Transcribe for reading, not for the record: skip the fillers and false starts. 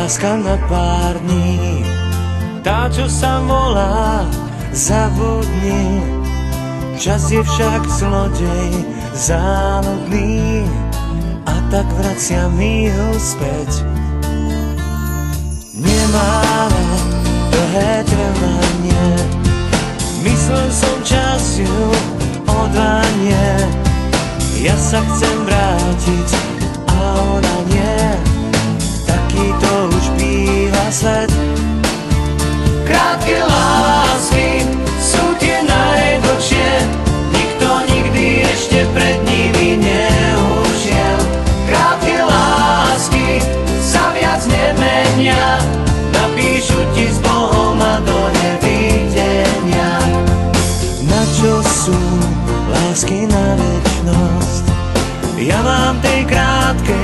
láska na pár dní, tá, čo sa volá zabudni. Čas je však zlodej závodný, a tak vracia mi ho späť. Nemáme dlhé trvanie, myslel som čas ju odvanie. Ja sa chcem vrátiť a ona nie, taký to už býva svet. Krátke lásky sú tie najdlhšie, nikto nikdy ešte pred nimi neušiel. Krátke lásky sa viac nemenia, napíšu ti s Bohom a do nevidenia. Na čo sú lásky na večnosť? Ja mám tej krátkej